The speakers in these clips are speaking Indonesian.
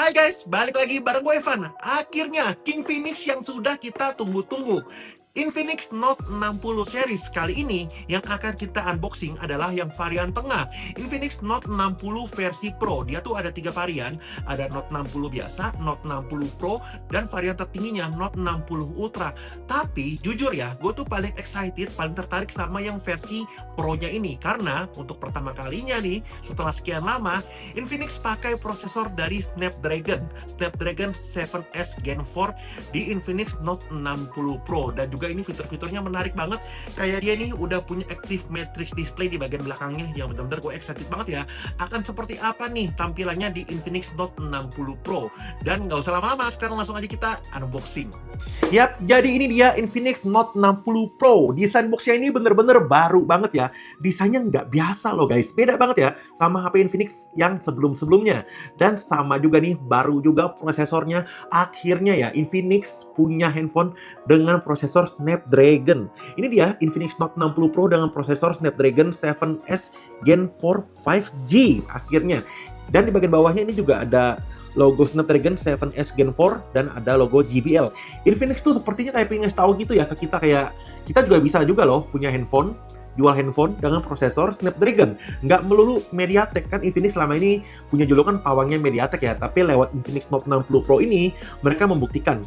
Hai guys, balik lagi bareng gue Evan. Akhirnya King Phoenix yang sudah kita tunggu-tunggu. Infinix Note 60 series kali ini yang akan kita unboxing adalah yang varian tengah, Infinix Note 60 versi Pro. Dia tuh ada 3 varian, ada Note 60 biasa, Note 60 Pro, dan varian tertingginya Note 60 Ultra. Tapi jujur ya, gue tuh paling excited, paling tertarik sama yang versi Pro-nya ini karena untuk pertama kalinya nih, setelah sekian lama, Infinix pakai prosesor dari Snapdragon 7S Gen 4 di Infinix Note 60 Pro, dan juga ini fitur-fiturnya menarik banget. Kayak dia nih udah punya Active Matrix Display di bagian belakangnya yang benar-benar gue excited banget ya. Akan seperti apa nih tampilannya di Infinix Note 60 Pro. Dan nggak usah lama-lama, sekarang langsung aja kita unboxing. Yap, jadi ini dia Infinix Note 60 Pro. Desain boxnya ini bener-bener baru banget ya. Desainnya nggak biasa loh guys, beda banget ya sama HP Infinix yang sebelum-sebelumnya. Dan sama juga nih, baru juga prosesornya. Akhirnya ya, Infinix punya handphone dengan prosesor Snapdragon. Ini dia Infinix Note 60 Pro dengan prosesor Snapdragon 7S Gen 4 5G akhirnya. Dan di bagian bawahnya ini juga ada logo Snapdragon 7S Gen 4 dan ada logo JBL. Infinix tuh sepertinya kayak pengen tahu gitu ya ke kita, kayak kita juga bisa juga loh punya handphone, jual handphone dengan prosesor Snapdragon. Nggak melulu MediaTek, kan Infinix selama ini punya julukan pawangnya MediaTek ya, tapi lewat Infinix Note 60 Pro ini mereka membuktikan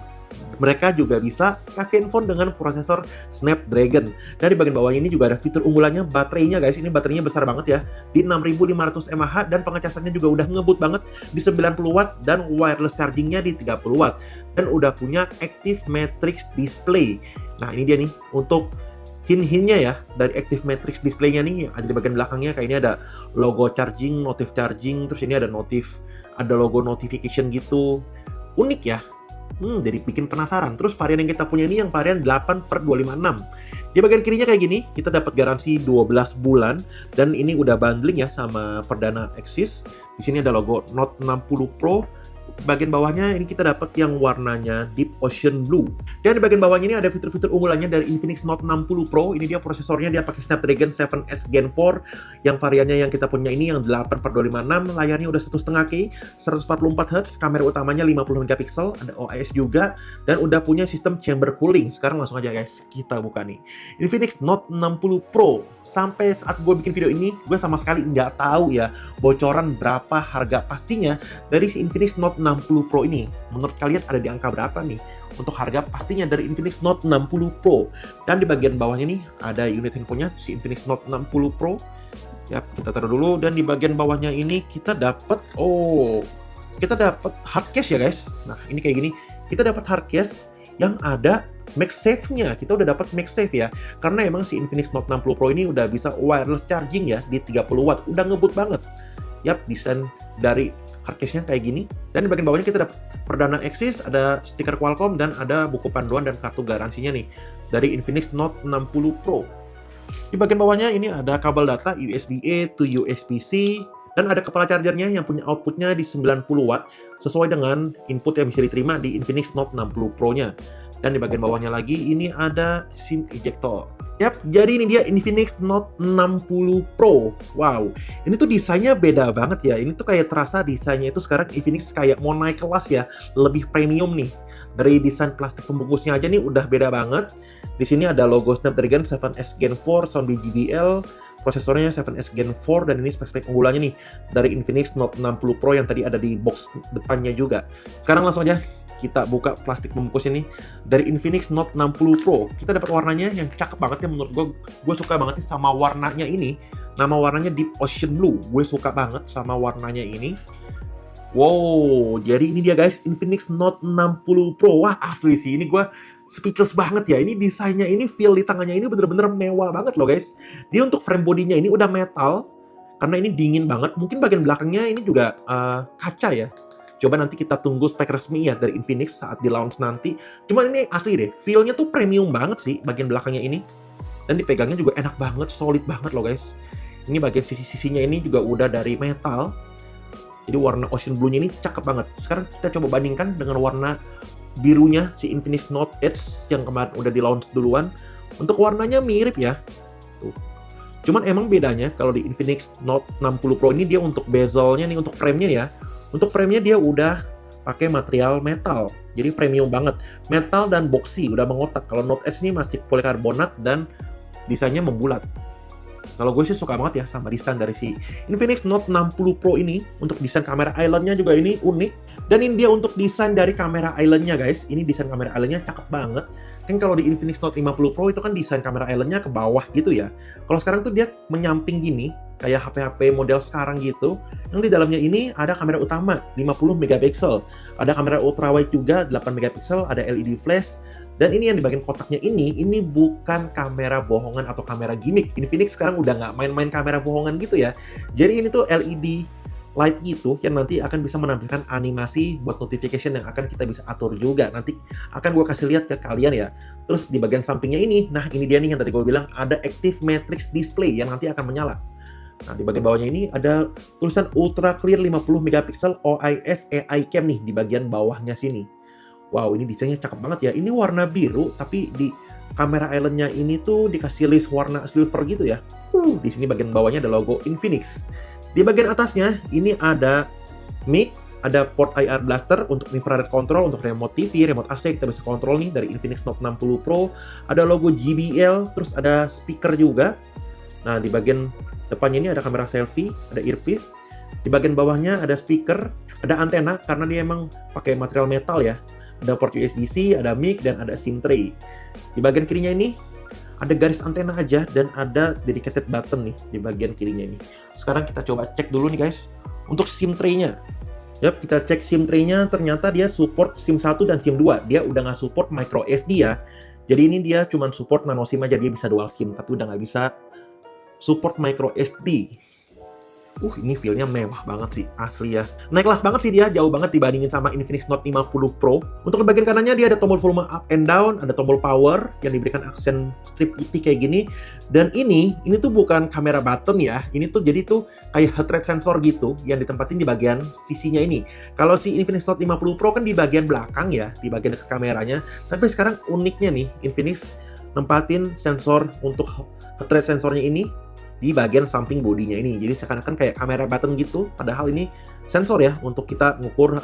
mereka juga bisa kasih handphone dengan prosesor Snapdragon. Dan di bagian bawahnya ini juga ada fitur unggulannya, baterainya guys. Ini baterainya besar banget ya, di 6500 mAh, dan pengecasannya juga udah ngebut banget di 90 watt dan wireless chargingnya di 30 watt. Dan udah punya Active Matrix Display. Nah ini dia nih untuk hint-hintnya ya dari Active Matrix Display-nya nih, yang ada di bagian belakangnya. Kayak ini ada logo charging, notif charging, terus ini ada ada logo notification gitu. Unik ya. Jadi bikin penasaran. Terus varian yang kita punya ini yang varian 8/256. Di bagian kirinya kayak gini, kita dapat garansi 12 bulan, dan ini udah bundling ya sama Perdana Axis. Di sini ada logo Note 60 Pro. Bagian bawahnya ini kita dapat yang warnanya Deep Ocean Blue. Dan di bagian bawahnya ini ada fitur-fitur unggulannya dari Infinix Note 60 Pro. Ini dia prosesornya, dia pakai Snapdragon 7S Gen 4. Yang variannya yang kita punya ini yang 8/256, layarnya udah 1.5K, 144Hz, kamera utamanya 50 megapiksel, ada OIS juga, dan udah punya sistem chamber cooling. Sekarang langsung aja guys, kita buka nih Infinix Note 60 Pro. Sampai saat gue bikin video ini, gue sama sekali nggak tahu ya bocoran berapa harga pastinya dari si Infinix Note 60 Pro ini. Menurut kalian ada di angka berapa nih untuk harga pastinya dari Infinix Note 60 Pro? Dan di bagian bawahnya nih ada unit handphonenya si Infinix Note 60 Pro. Ya, kita taruh dulu. Dan di bagian bawahnya ini kita dapat hard case ya guys. Nah, ini kayak gini. Kita dapat hard case yang ada MagSafe-nya. Kita udah dapat MagSafe ya. Karena emang si Infinix Note 60 Pro ini udah bisa wireless charging ya di 30 watt. Udah ngebut banget. Yap, desain dari hardcase-nya kayak gini. Dan di bagian bawahnya kita dapat Perdana Axis, ada stiker Qualcomm, dan ada buku panduan dan kartu garansinya nih dari Infinix Note 60 Pro. Di bagian bawahnya ini ada kabel data USB-A to USB-C, dan ada kepala chargernya yang punya outputnya di 90 watt sesuai dengan input yang bisa diterima di Infinix Note 60 Pro-nya. Dan di bagian bawahnya lagi ini ada SIM ejector. Yap, jadi ini dia Infinix Note 60 Pro. Wow, ini tuh desainnya beda banget ya. Ini tuh kayak terasa desainnya itu sekarang Infinix kayak mau naik kelas ya, lebih premium nih. Dari desain plastik pembungkusnya aja nih udah beda banget. Di sini ada logo Snapdragon 7S Gen 4 sound JBL, prosesornya 7S Gen 4, dan ini spek-spek unggulannya nih dari Infinix Note 60 Pro yang tadi ada di box depannya juga. Sekarang langsung aja kita buka plastik pembungkus ini dari Infinix Note 60 Pro. Kita dapat warnanya yang cakep banget ya menurut gue. Gue suka banget nih sama warnanya ini. Nama warnanya Deep Ocean Blue. Gue suka banget sama warnanya ini. Wow, jadi ini dia guys, Infinix Note 60 Pro. Wah, asli sih, ini gue speechless banget ya. Ini desainnya, ini feel di tangannya ini bener-bener mewah banget loh guys. Dia untuk frame bodinya ini udah metal, karena ini dingin banget. Mungkin bagian belakangnya ini juga kaca ya. Coba nanti kita tunggu spek resmi ya dari Infinix saat di launch nanti. Cuman ini asli deh, feel-nya tuh premium banget sih bagian belakangnya ini. Dan dipegangnya juga enak banget, solid banget loh guys. Ini bagian sisi-sisinya ini juga udah dari metal. Jadi warna Ocean Blue-nya ini cakep banget. Sekarang kita coba bandingkan dengan warna birunya si Infinix Note Edge yang kemarin udah di launch duluan. Untuk warnanya mirip ya. Tuh. Cuman emang bedanya kalau di Infinix Note 60 Pro ini dia untuk bezelnya nih, untuk frame-nya ya. Untuk frame-nya dia udah pakai material metal. Jadi premium banget. Metal dan boxy, udah mengotak. Kalau Note Edge ini masih polikarbonat dan desainnya membulat. Kalau gue sih suka banget ya sama desain dari si Infinix Note 60 Pro ini. Untuk desain kamera island-nya juga ini unik. Dan ini dia untuk desain dari kamera island-nya guys. Ini desain kamera island-nya cakep banget. Kan kalau di Infinix Note 50 Pro itu kan desain kamera island-nya ke bawah gitu ya. Kalau sekarang tuh dia menyamping gini, kayak HP-HP model sekarang gitu. Yang di dalamnya ini ada kamera utama 50 megapiksel. Ada kamera ultrawide juga 8 megapiksel, ada LED flash. Dan ini yang di bagian kotaknya ini bukan kamera bohongan atau kamera gimmick. Infinix sekarang udah nggak main-main kamera bohongan gitu ya. Jadi ini tuh LED light gitu yang nanti akan bisa menampilkan animasi buat notification yang akan kita bisa atur juga. Nanti akan gue kasih lihat ke kalian ya. Terus di bagian sampingnya ini, nah ini dia nih yang tadi gue bilang ada Active Matrix Display yang nanti akan menyala. Nah di bagian bawahnya ini ada tulisan Ultra Clear 50 megapiksel OIS AI Cam nih di bagian bawahnya sini. Wow, ini desainnya cakep banget ya. Ini warna biru, tapi di kamera island-nya ini tuh dikasih list warna silver gitu ya. Di sini bagian bawahnya ada logo Infinix. Di bagian atasnya, ini ada mic, ada port IR blaster untuk infrared control, untuk remote TV, remote AC, kita bisa kontrol nih dari Infinix Note 60 Pro. Ada logo JBL, terus ada speaker juga. Nah, di bagian depannya ini ada kamera selfie, ada earpiece. Di bagian bawahnya ada speaker, ada antena, karena dia emang pakai material metal ya. Ada port USB-C, ada mic, dan ada SIM tray. Di bagian kirinya ini, ada garis antena aja, dan ada dedicated button nih di bagian kirinya ini. Sekarang kita coba cek dulu nih guys, untuk SIM tray-nya. Yap, kita cek SIM tray-nya, ternyata dia support SIM 1 dan SIM 2. Dia udah nggak support micro SD ya. Jadi ini dia cuma support nano SIM aja, dia bisa dual SIM, tapi udah nggak bisa support micro SD. Ini feel-nya mewah banget sih, asli ya. Naik kelas banget sih dia, jauh banget dibandingin sama Infinix Note 50 Pro. Untuk di bagian kanannya dia ada tombol volume up and down, ada tombol power yang diberikan aksen strip putih kayak gini. Dan ini tuh bukan kamera button ya, ini tuh jadi tuh kayak heart rate sensor gitu yang ditempatin di bagian sisinya ini. Kalau si Infinix Note 50 Pro kan di bagian belakang ya, di bagian dekat kameranya. Tapi sekarang uniknya nih, Infinix nempatin sensor untuk heart rate sensornya ini di bagian samping bodinya ini. Jadi seakan-akan kayak kamera button gitu, padahal ini sensor ya untuk kita ngukur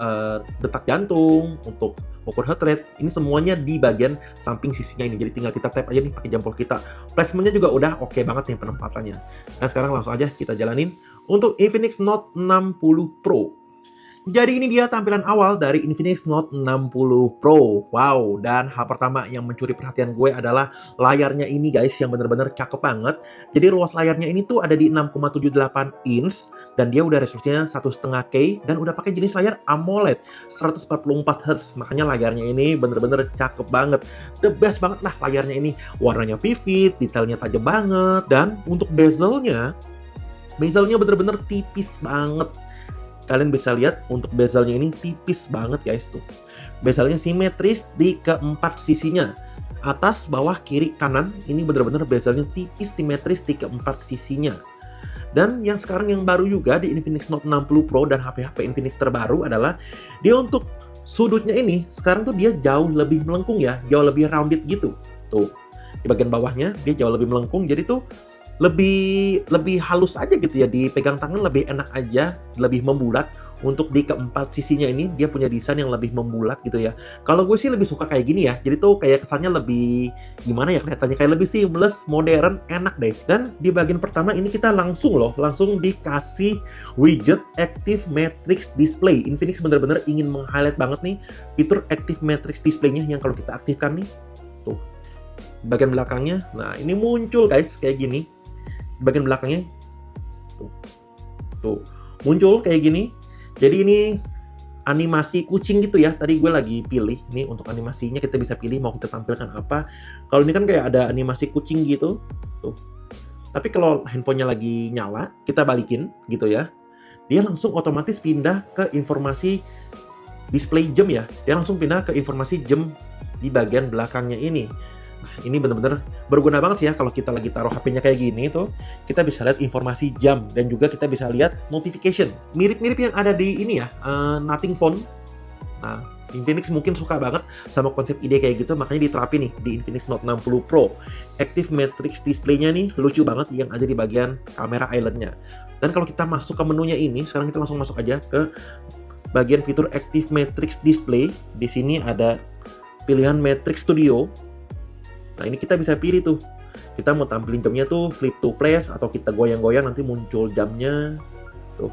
detak jantung, untuk ukur heart rate. Ini semuanya di bagian samping sisinya ini. Jadi tinggal kita tap aja nih pakai jempol kita. Placementnya juga udah oke banget nih penempatannya. Dan sekarang langsung aja kita jalanin untuk Infinix Note 60 Pro. Jadi ini dia tampilan awal dari Infinix Note 60 Pro. Wow, dan hal pertama yang mencuri perhatian gue adalah layarnya ini guys, yang bener-bener cakep banget. Jadi luas layarnya ini tuh ada di 6,78 inch, dan dia udah resolusinya 1,5K, dan udah pakai jenis layar AMOLED 144 Hz. Makanya layarnya ini bener-bener cakep banget. The best banget lah layarnya ini. Warnanya vivid, detailnya tajam banget, dan untuk bezelnya bener-bener tipis banget. Kalian bisa lihat untuk bezelnya ini tipis banget guys tuh. Bezelnya simetris di keempat sisinya. Atas, bawah, kiri, kanan. Ini bener-bener bezelnya tipis simetris di keempat sisinya. Dan yang sekarang yang baru juga di Infinix Note 60 Pro dan HP-HP Infinix terbaru adalah dia untuk sudutnya ini sekarang tuh dia jauh lebih melengkung ya, jauh lebih rounded gitu. Tuh, di bagian bawahnya dia jauh lebih melengkung, jadi tuh lebih halus aja gitu ya, dipegang tangan lebih enak aja, lebih membulat. Untuk di keempat sisinya ini dia punya desain yang lebih membulat gitu ya. Kalau gue sih lebih suka kayak gini ya, jadi tuh kayak kesannya lebih gimana ya, kelihatannya kayak lebih seamless, modern, enak deh. Dan di bagian pertama ini kita langsung dikasih widget Active Matrix Display. Infinix bener-bener ingin meng-highlight banget nih fitur Active Matrix Display-nya yang kalau kita aktifkan nih, tuh bagian belakangnya, nah ini muncul guys kayak gini. Bagian belakangnya tuh muncul kayak gini. Jadi ini animasi kucing gitu ya. Tadi gue lagi pilih nih untuk animasinya, kita bisa pilih mau kita tampilkan apa. Kalau ini kan kayak ada animasi kucing gitu tuh. Tapi kalau handphonenya lagi nyala, kita balikin gitu ya, dia langsung otomatis pindah ke informasi display jam ya. Dia langsung pindah ke informasi jam di bagian belakangnya ini. Ini bener-bener berguna banget sih ya kalau kita lagi taruh HP-nya kayak gini tuh, kita bisa lihat informasi jam dan juga kita bisa lihat notification. Mirip-mirip yang ada di ini ya, Nothing Phone. Nah, Infinix mungkin suka banget sama konsep ide kayak gitu, makanya diterapin nih di Infinix Note 60 Pro. Active Matrix Display-nya nih lucu banget yang ada di bagian kamera island-nya. Dan kalau kita masuk ke menunya ini, sekarang kita langsung masuk aja ke bagian fitur Active Matrix Display. Di sini ada pilihan Matrix Studio. Nah, ini kita bisa pilih tuh. Kita mau tampilin jamnya tuh flip to flash atau kita goyang-goyang nanti muncul jamnya. Tuh.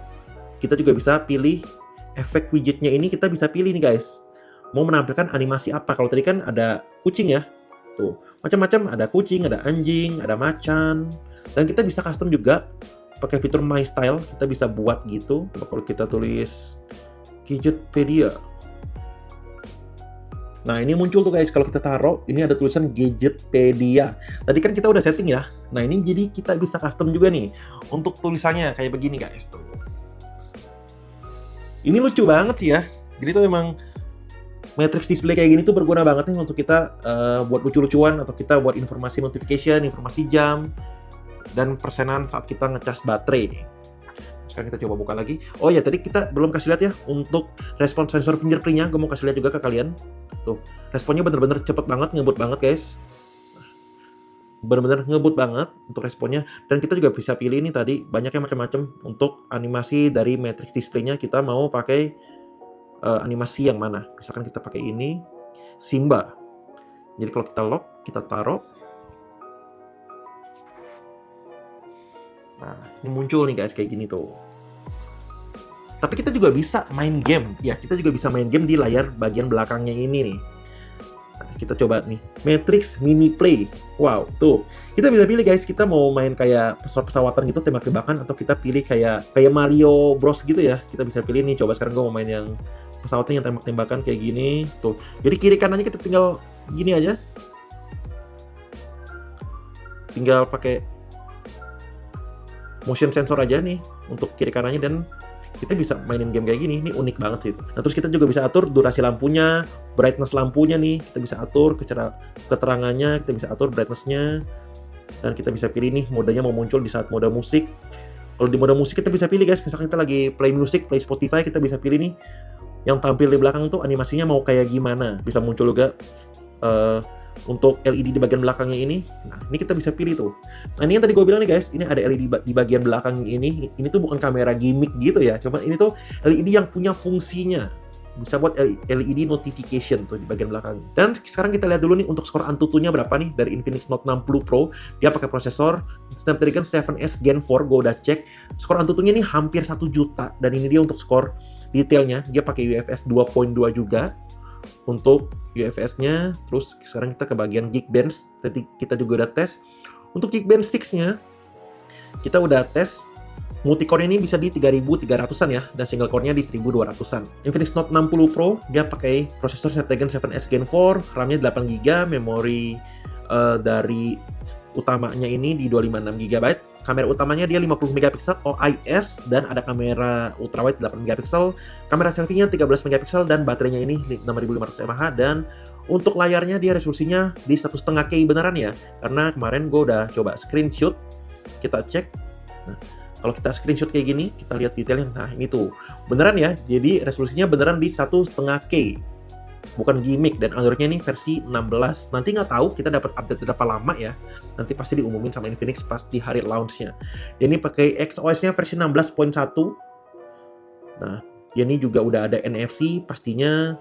Kita juga bisa pilih efek widgetnya ini, kita bisa pilih nih guys. Mau menampilkan animasi apa? Kalau tadi kan ada kucing ya. Tuh, macam-macam, ada kucing, ada anjing, ada macan. Dan kita bisa custom juga pakai fitur My Style, kita bisa buat gitu. Kalau kita tulis Gadgetpedia. Nah, ini muncul tuh guys, kalau kita taruh, ini ada tulisan Gadgetpedia. Tadi kan kita udah setting ya. Nah, ini jadi kita bisa custom juga nih untuk tulisannya kayak begini guys tuh. Ini lucu banget sih ya. Jadi tuh emang matrix display kayak gini tuh berguna banget nih untuk kita buat lucu-lucuan atau kita buat informasi notification, informasi jam dan persenan saat kita ngecas baterai. Sekarang kita coba buka lagi. Oh ya, tadi kita belum kasih lihat ya untuk respon sensor fingerprint-nya. Gue mau kasih lihat juga ke kalian. Tuh, responnya bener-bener cepet banget, ngebut banget guys. Bener-bener ngebut banget untuk responnya. Dan kita juga bisa pilih ini tadi, banyaknya macam-macam untuk animasi dari matrix display-nya. Kita mau pakai animasi yang mana. Misalkan kita pakai ini, Simba. Jadi kalau kita lock, kita taruh. Nah, ini muncul nih guys, kayak gini tuh. Tapi kita juga bisa main game. Ya, kita juga bisa main game di layar bagian belakangnya ini nih. Nah, kita coba nih, Matrix Mini Play. Wow, tuh. Kita bisa pilih guys, kita mau main kayak pesawat-pesawatan gitu, tembak-tembakan, atau kita pilih kayak Mario Bros gitu ya. Kita bisa pilih nih, coba sekarang gue mau main yang pesawatnya yang tembak-tembakan kayak gini. Tuh, jadi kiri kanannya kita tinggal gini aja. Tinggal pakai motion sensor aja nih untuk kiri kanannya dan kita bisa mainin game kayak gini. Ini unik banget sih. Nah, terus kita juga bisa atur durasi lampunya, brightness lampunya nih, kita bisa atur keterangannya, kita bisa atur brightness-nya, dan kita bisa pilih nih modenya mau muncul di saat mode musik. Kalau di mode musik kita bisa pilih guys, misalkan kita lagi play music, play Spotify, kita bisa pilih nih yang tampil di belakang itu animasinya mau kayak gimana. Bisa muncul juga untuk LED di bagian belakangnya ini. Nah, ini kita bisa pilih tuh. Nah, ini yang tadi gue bilang nih guys, ini ada LED di bagian belakang ini. Ini tuh bukan kamera gimmick gitu ya, cuma ini tuh LED yang punya fungsinya. Bisa buat LED notification tuh di bagian belakang. Dan sekarang kita lihat dulu nih untuk skor Antutunya berapa nih dari Infinix Note 60 Pro. Dia pakai prosesor Snapdragon 7S Gen 4, gue udah cek. Skor Antutunya nih hampir 1 juta. Dan ini dia untuk skor detailnya, dia pakai UFS 2.2 juga untuk UFS-nya. Terus sekarang kita ke bagian Geekbench. Tadi kita juga udah tes. Untuk Geekbench 6-nya kita udah tes. Multicore ini bisa di 3300-an ya, dan single core-nya di 1200-an. Infinix Note 60 Pro dia pakai prosesor Snapdragon 7S Gen 4, RAM-nya 8GB, memori dari utamanya ini di 256GB. Kamera utamanya dia 50MP OIS dan ada kamera ultrawide 8MP. Kamera selfie-nya 13MP dan baterainya ini 6500 mAh, dan untuk layarnya dia resolusinya di 1.5K beneran ya. Karena kemarin gue udah coba screenshot, kita cek. Nah, kalau kita screenshot kayak gini, kita lihat detailnya. Nah, ini tuh beneran ya. Jadi resolusinya beneran di 1.5K. Bukan gimmick, dan Android-nya ini versi 16. Nanti nggak tahu kita dapat update berapa lama ya. Nanti pasti diumumin sama Infinix pas di hari launch-nya. Ini pakai XOS-nya versi 16.1. Nah, ini juga udah ada NFC pastinya.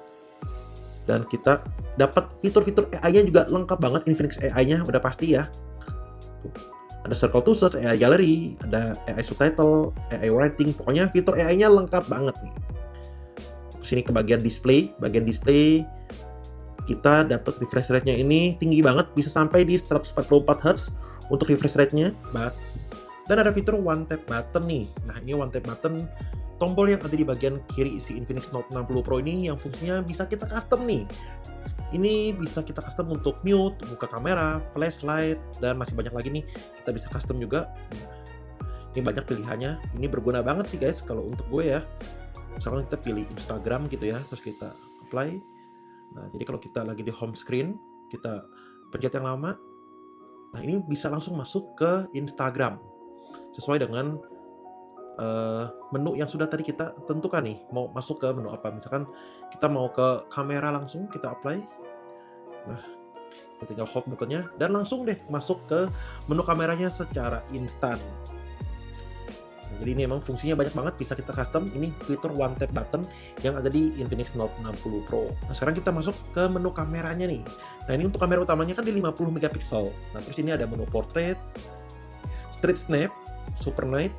Dan kita dapat fitur-fitur AI-nya juga lengkap banget. Infinix AI-nya udah pasti ya. Tuh. Ada Circle to Search, AI Gallery, ada AI Subtitle, AI Writing. Pokoknya fitur AI-nya lengkap banget nih. Sini ke bagian display kita dapat refresh rate-nya ini tinggi banget, bisa sampai di 144Hz untuk refresh rate-nya. Dan ada fitur one tap button nih. Nah, ini one tap button tombol yang ada di bagian kiri si Infinix Note 60 Pro ini yang fungsinya bisa kita custom nih. Ini bisa kita custom untuk mute, buka kamera, flashlight, dan masih banyak lagi nih. Kita bisa custom juga. Ini banyak pilihannya. Ini berguna banget sih guys kalau untuk gue ya. Misalkan kita pilih Instagram gitu ya, terus kita apply. Nah, jadi kalau kita lagi di home screen, kita pencet yang lama. Nah, ini bisa langsung masuk ke Instagram. Sesuai dengan menu yang sudah tadi kita tentukan nih. Mau masuk ke menu apa. Misalkan kita mau ke kamera langsung, kita apply. Nah, kita tinggal hold buttonnya, dan langsung deh masuk ke menu kameranya secara instan. Jadi ini emang fungsinya banyak banget, bisa kita custom. Ini fitur one tap button yang ada di Infinix Note 60 Pro. Nah, sekarang kita masuk ke menu kameranya nih. Nah, ini untuk kamera utamanya kan di 50 megapiksel. Nah, terus ini ada menu portrait, street snap, super night,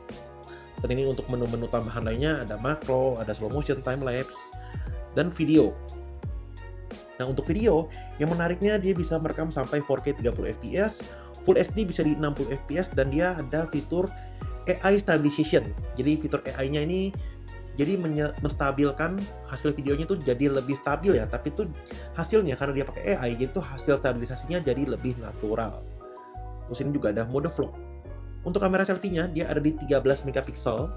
dan ini untuk menu-menu tambahan lainnya ada makro, ada slow motion, time lapse, dan video. Nah, untuk video, yang menariknya dia bisa merekam sampai 4K 30 fps, Full HD bisa di 60 fps, dan dia ada fitur AI Stabilization. Jadi fitur AI-nya ini jadi menstabilkan hasil videonya tuh jadi lebih stabil ya, tapi tuh hasilnya karena dia pakai AI, jadi tuh hasil stabilisasinya jadi lebih natural. Terus ini juga ada mode vlog. Untuk kamera selfie-nya dia ada di 13 megapiksel.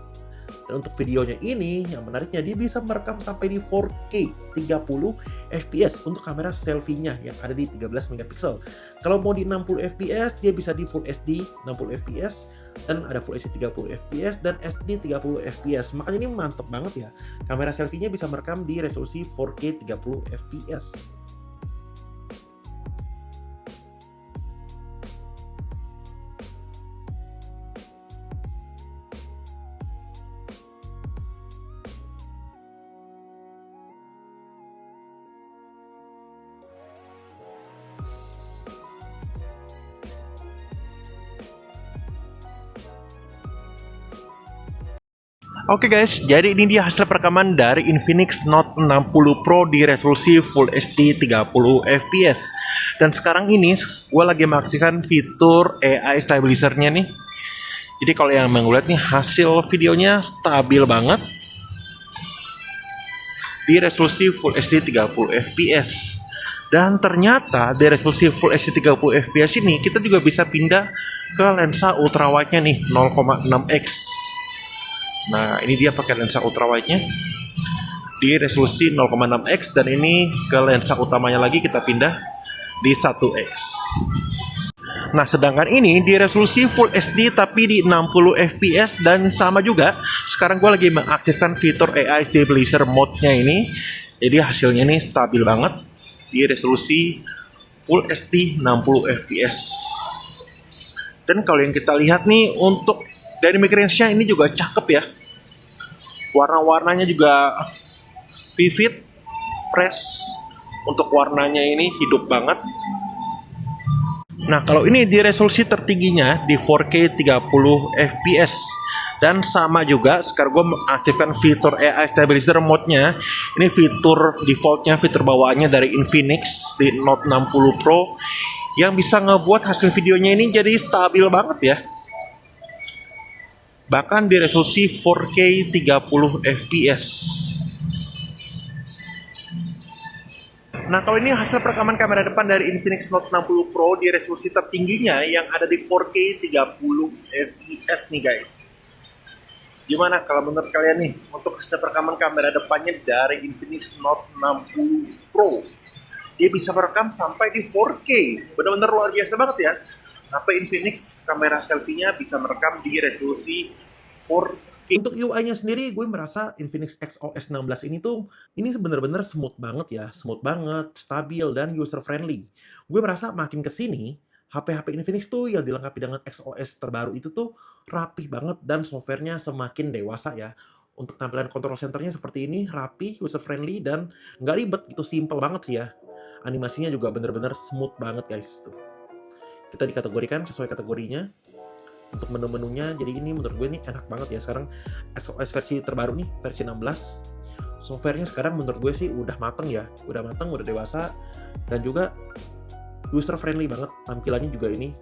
Dan untuk videonya ini, yang menariknya dia bisa merekam sampai di 4K 30 fps untuk kamera selfie-nya yang ada di 13 megapiksel. Kalau mau di 60 fps, dia bisa di Full HD 60 fps, dan ada Full HD 30 fps dan SD 30 fps. Makanya ini mantep banget ya. Kamera selfie-nya bisa merekam di resolusi 4K 30 fps. Oke guys, jadi ini dia hasil perekaman dari Infinix Note 60 Pro di resolusi Full HD 30 fps. Dan sekarang ini gue lagi mengaktifkan fitur AI Stabilizer-nya nih. Jadi kalau yang melihat nih, hasil videonya stabil banget di resolusi Full HD 30 fps. Dan ternyata di resolusi Full HD 30 fps ini kita juga bisa pindah ke lensa ultrawide-nya nih, 0,6x. Nah, ini dia pakai lensa ultrawide-nya di resolusi 0,6x, dan ini ke lensa utamanya lagi kita pindah di 1x. Nah, sedangkan ini di resolusi Full HD tapi di 60 fps, dan sama juga sekarang gue lagi mengaktifkan fitur AI Stabilizer mode-nya ini. Jadi hasilnya ini stabil banget di resolusi Full HD 60 fps. Dan kalau yang kita lihat nih, untuk dynamic range-nya ini juga cakep ya. Warna-warnanya juga vivid, fresh. Untuk warnanya ini hidup banget. Nah, kalau ini di resolusi tertingginya di 4K 30 fps. Dan sama juga, sekarang gue mengaktifkan fitur AI Stabilizer mode-nya. Ini fitur defaultnya, fitur bawaannya dari Infinix di Note 60 Pro, yang bisa ngebuat hasil videonya ini jadi stabil banget ya. Bahkan di resolusi 4K 30 fps. Nah, kalau ini hasil perekaman kamera depan dari Infinix Note 60 Pro di resolusi tertingginya yang ada di 4K 30 fps nih guys. Gimana kalau menurut kalian nih untuk hasil perekaman kamera depannya dari Infinix Note 60 Pro? Dia bisa merekam sampai di 4K. Benar-benar luar biasa banget ya. Sampai Infinix kamera selfie-nya bisa merekam di resolusi 4K. Untuk UI-nya sendiri, gue merasa Infinix XOS 16 ini tuh, ini bener-bener smooth banget ya. Smooth banget, stabil, dan user-friendly. Gue merasa makin kesini, HP-HP Infinix tuh yang dilengkapi dengan XOS terbaru itu tuh rapih banget, dan software-nya semakin dewasa ya. Untuk tampilan control center-nya seperti ini, rapi, user-friendly, dan nggak ribet gitu, simple banget sih ya. Animasinya juga bener-bener smooth banget guys tuh. Kita dikategorikan sesuai kategorinya. Untuk menu-menunya, jadi ini menurut gue ini enak banget ya. Sekarang XOS versi terbaru nih, versi 16. Softwarenya sekarang menurut gue sih udah mateng ya. Udah mateng, udah dewasa. Dan juga user friendly banget. Tampilannya juga ini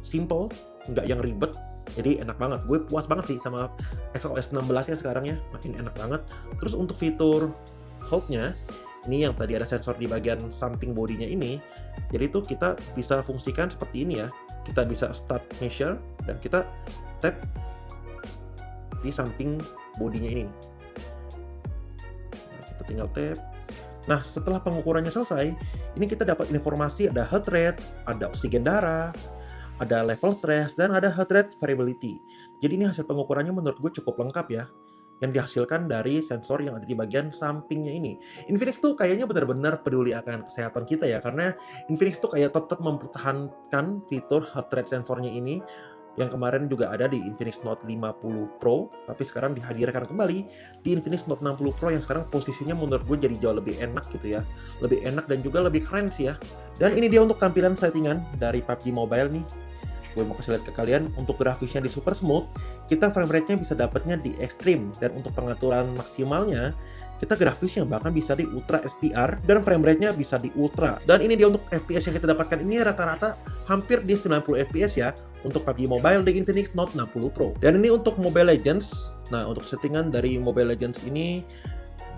simple, nggak yang ribet. Jadi enak banget. Gue puas banget sih sama XOS 16 ya sekarang ya. Makin enak banget. Terus untuk fitur hold-nya, ini yang tadi ada sensor di bagian samping bodinya ini. Jadi tuh kita bisa fungsikan seperti ini ya. Kita bisa start measure dan kita tap di samping bodinya ini. Nah, kita tinggal tap. Nah, setelah pengukurannya selesai, ini kita dapat informasi ada heart rate, ada oksigen darah, ada level stress, dan ada heart rate variability. Jadi ini hasil pengukurannya menurut gue cukup lengkap ya, yang dihasilkan dari sensor yang ada di bagian sampingnya ini. Infinix tuh kayaknya benar-benar peduli akan kesehatan kita ya, karena Infinix tuh kayak tetap mempertahankan fitur heart rate sensornya ini. yang kemarin juga ada di Infinix Note 50 Pro, tapi sekarang dihadirkan kembali di Infinix Note 60 Pro yang sekarang posisinya menurut gue jadi jauh lebih enak gitu ya. Lebih enak dan juga lebih keren sih ya. Dan ini dia untuk tampilan settingan dari PUBG Mobile nih. Gue mau kasih lihat ke kalian, untuk grafisnya di super smooth, kita frame rate-nya bisa dapatnya di extreme, dan untuk pengaturan maksimalnya, kita grafisnya bahkan bisa di ultra SPR, dan frame rate-nya bisa di ultra. Dan ini dia untuk FPS yang kita dapatkan, ini rata-rata hampir di 90 FPS ya, untuk PUBG Mobile di Infinix Note 60 Pro. Dan ini untuk Mobile Legends, nah untuk settingan dari Mobile Legends ini,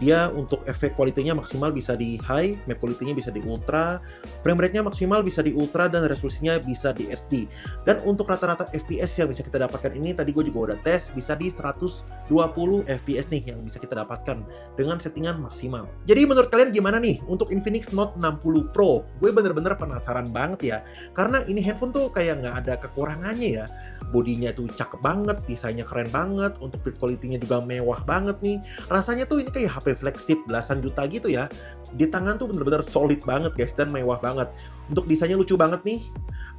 dia untuk efek quality-nya maksimal bisa di high, map quality-nya bisa di ultra, frame rate-nya maksimal bisa di ultra, dan resolusinya bisa di SD. Dan untuk rata-rata FPS yang bisa kita dapatkan ini, tadi gue juga udah tes, bisa di 120 FPS nih yang bisa kita dapatkan dengan settingan maksimal. Jadi menurut kalian gimana nih untuk Infinix Note 60 Pro? Gue bener-bener penasaran banget ya, karena ini handphone tuh kayak nggak ada kekurangannya ya. Bodinya tuh cakep banget, desainnya keren banget, untuk build quality-nya juga mewah banget nih. Rasanya tuh ini kayak HP flagship belasan juta gitu ya. Di tangan tuh bener-bener solid banget guys, dan mewah banget. Untuk desainnya lucu banget nih.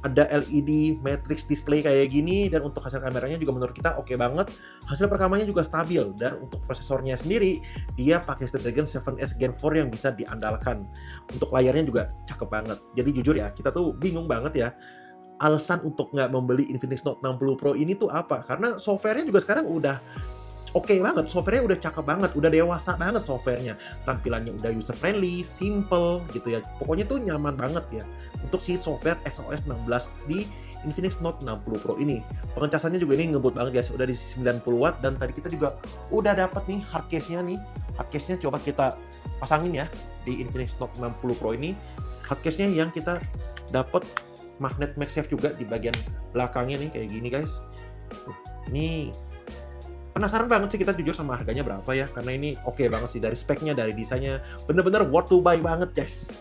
Ada LED matrix display kayak gini, dan untuk hasil kameranya juga menurut kita oke banget. Hasil perekamannya juga stabil, dan untuk prosesornya sendiri dia pakai Snapdragon 7S Gen 4 yang bisa diandalkan. Untuk layarnya juga cakep banget. Jadi jujur ya, kita tuh bingung banget ya, alasan untuk nggak membeli Infinix Note 60 Pro ini tuh apa? Karena software-nya juga sekarang udah oke banget, software-nya udah cakep banget, udah dewasa banget software-nya. Tampilannya udah user friendly, simple gitu ya. Pokoknya tuh nyaman banget ya untuk si software XOS 16 di Infinix Note 60 Pro ini. Pengecasannya juga ini ngebut banget guys, udah di 90 watt, dan tadi kita juga udah dapat nih hard case-nya nih. Hard case-nya coba kita pasangin ya di Infinix Note 60 Pro ini. Hard case-nya yang kita dapat magnet MagSafe juga di bagian belakangnya nih kayak gini guys. Ini penasaran banget sih kita jujur sama harganya berapa ya, karena ini oke banget sih dari speknya, dari desainnya, bener-bener worth to buy banget guys.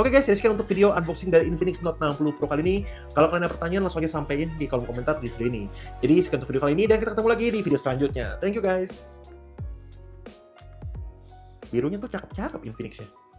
Oke guys, jadi sekian untuk video unboxing dari Infinix Note 60 Pro kali ini. Kalau kalian ada pertanyaan langsung aja sampein di kolom komentar di video ini. Jadi sekian untuk video kali ini, dan kita ketemu lagi di video selanjutnya. Thank you guys. Birunya tuh cakep-cakep Infinix-nya.